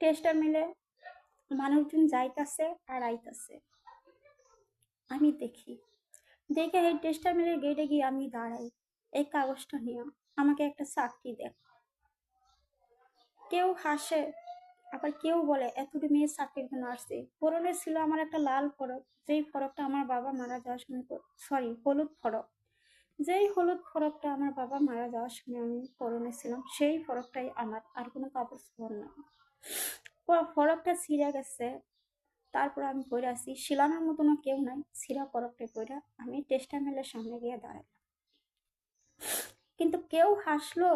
Tester মিলে মানুষজন যাইতাছে আর আইতাছে। আমি দেখি, দেখে এই টেস্টার মিলের গেটে গিয়ে আমি দাঁড়াই, এই কাগজটা নিয়ে আমাকে একটা চাকরি দেখ। কেউ হাসে, আবার কেউ বলে এতটি মেয়ে চাকরির জন্য আসছে। পরনে ছিল আমার একটা লাল ফরক, যেই ফরকটা আমার বাবা মারা যাওয়ার সময়, সরি হলুদ ফরক, যেই হলুদ ফরকটা আমার বাবা মারা যাওয়ার সময় আমি পরনে ছিলাম, সেই ফরকটাই আমার, আর কোনো কাপড় চোপড় না। ফরকটা ছিঁড়ে গেছে, তারপর আমি পরে আসি, শিলানোর মতনও কেউ নাই, ছিঁড়া ফরকটা পরে আমি টেস্টার মিলের সামনে গিয়ে দাঁড়ালাম। কিন্তু কেউ হাসলো,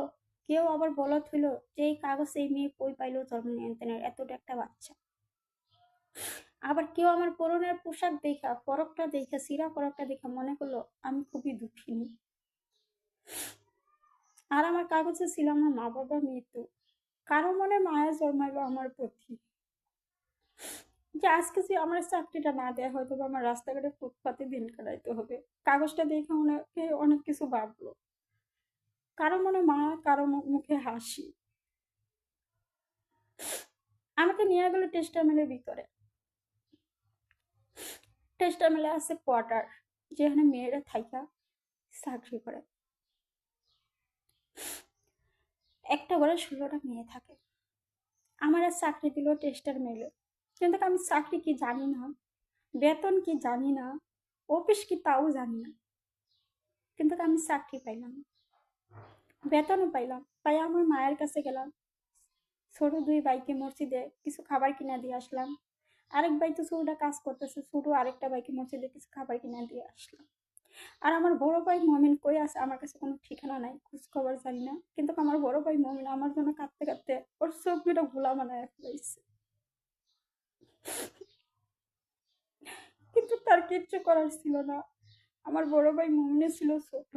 কেউ আবার বলত হইলো যে এই কাগজ এই মেয়ে কই পাইলো জন্ম নিয়ন্ত্রণের এতটা একটা বাচ্চা। আবার কেউ আমার পরনের পোশাক দেখা, ফরকটা দেখা, সিরা ফরকটা দেখা মনে করলো আমি খুবই দুঃখিনী। আর আমার কাগজে ছিল আমার মা বাবা মৃত্যু। কারো মনে মায়া জন্মাইলো আমার প্রতি, যে আজকে যে আমার চাকরিটা না দেয়া হয়তো আমার রাস্তাঘাটে ফুটপাতে দিন কাটাইতে হবে। কাগজটা দেখে অনেকে অনেক কিছু ভাবলো, কারো মনে মায়া, কারো মুখে হাসি। আমাকে নিয়ে গেল টেস্টার মিলের ভিতরে। টেস্টার মিলে আছে কোয়ার্টার, যেখানে মেয়েরা থাইকা চাকরি করে। একটা ঘরে 16টা মেয়ে থাকে। আমার আর চাকরি দিল টেস্টার মিলে, কিন্তু আমি চাকরি কি জানি না, বেতন কি জানি না, অফিস কি তাও জানি না। কিন্তু আমি চাকরি পাইলাম, বেতনও পাইলাম। তাই আমার মায়ের কাছে গেলাম, ছোট 2 ভাইকে মসজিদে কিছু খাবার কিনা দিয়ে আসলাম। আরেক ভাই তো ছোটটা কাজ করতেছে, ছোট আরেকটা ভাইকে মসজিদে কিছু খাবার কিনা দিয়ে আসলাম। আর আমার বড় ভাই মমিন কই আছে আমার কাছে কোনো ঠিকানা নাই, খোঁজ খবর জানি না। কিন্তু আমার বড় ভাই মমিন আমার জন্য কাঁদতে কাঁদতে ওর চোখ দুটো ঘোলা বানায় ফেলাইছে। কিন্তু তার কিচ্ছু করার ছিল না, আমার বড় ভাই মমিনে ছিল ছোট।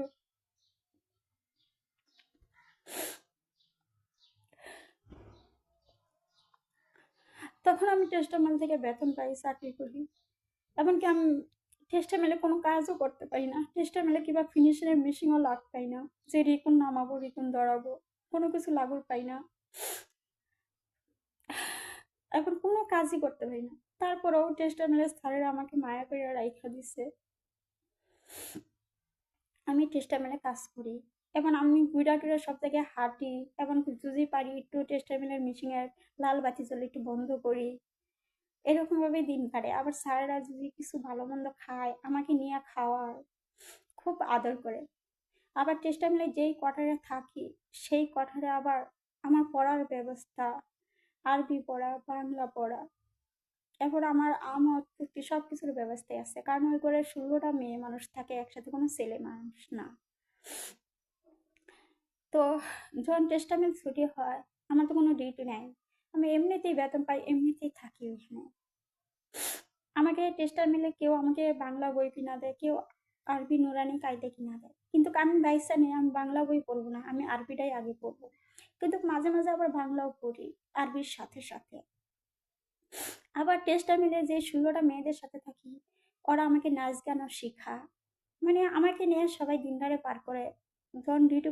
তখন আমি টেস্টামেল থেকে বেতন পাই, চাকরি করি। এমনকি আমি টেস্টামেলে কোনো কাজও করতে পারি না, টেস্টামেলে কিংবা ফিনিশিংয়ের মেশিনও লাগ পাই না, যে রিকুন নামাবো রিকুন ধরাবো, কোনো কিছু লাগুর পাই না। এখন কোনো কাজই করতে পারি না। তারপরেও টেস্টামেলের স্যারেরা আমাকে মায়া করে রাইখা দিছে, আমি টেস্টামেলে কাজ করি। এখন আমি ঘুরা টুরা সব জায়গায় হাঁটি, এবং যদি পারি একটু টেস্টামেলের মেশিনের লাল বাতি জ্বলে একটু বন্ধ করি। এরকম ভাবে দিন কাটে। আবার স্যারেরা যদি কিছু ভালো মন্দ খায় আমাকে নিয়ে খাওয়ায়, খুব আদর করে। আবার চেষ্টা মিলে যেই কোয়ার্টারে থাকি, সেই কোয়ার্টারে আবার আমার পড়ার ব্যবস্থা, আরবি পড়া, বাংলা পড়া, এরপর আমার আমদ ফুর্তি সব কিছুর ব্যবস্থাই আছে, কারণ ওই করে 16টা মেয়ে মানুষ থাকে একসাথে, কোনো ছেলে মানুষ না। তো যখন টেস্টামেন্ট ছুটি হয়, আমার তো কোনো ডিউটি নাই, আমি এমনিতেই বেতন পাই, এমনিতেই থাকি ওইখানে। আমাকে টেস্টার মিলে কেউ আমাকে বাংলা বই কিনা দেয়, কেউ আরবি নুরানি কায়দা কিনা দেয়। কিন্তু আমি বাইসা নেই, আমি বাংলা বই পড়বো না, আমি আরবিটাই আগে পড়বো। কিন্তু মাঝে মাঝে আবার বাংলাও পড়ি, আরবির সাথে সাথে। আবার টেস্টার মিলে যে 16টা মেয়েদের সাথে থাকি, ওরা আমাকে নাচ গানও শেখা। মানে আমাকে নিয়ে সবাই দিনটারে পার করে, যখন ডিউটি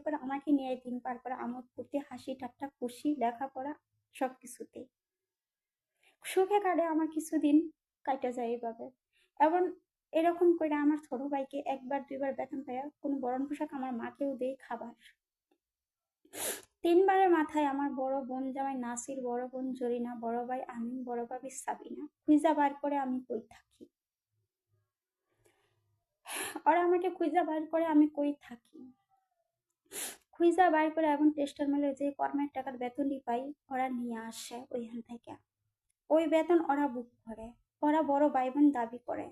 করে আমাকে নিয়ে দিন পার করে, আমোদ ফুর্তি হাসি ঠাট্টা খুশি লেখাপড়া সবকিছুতেই সুখে কাটে আমার কিছুদিন, কাটা যায় এইভাবে। এবং এরকম করে আমার ছোট ভাইকে একবার 2বার বেতন পাইয়া কোনো বরণ পোশাক আমার মাকেও দেয়, খাবার। 3বারের মাথায় আমার বড় বোন জামাই নাসির, বড় বোন জরিনা, বড় ভাই আমিন, বড় ভাবি সাবিনা খুঁজা বার করে আমি কই থাকি। ওরা আমাকে খুঁজা বার করে আমি কই থাকি, খুঁজা বার করে এবং টেস্টার মেলে যে কর্মের টাকার বেতনই পাই ওরা নিয়ে আসে ওইখান থেকে। ওই বেতন ওরা বুক করে, ওরা বড় ভাই বোন দাবি করে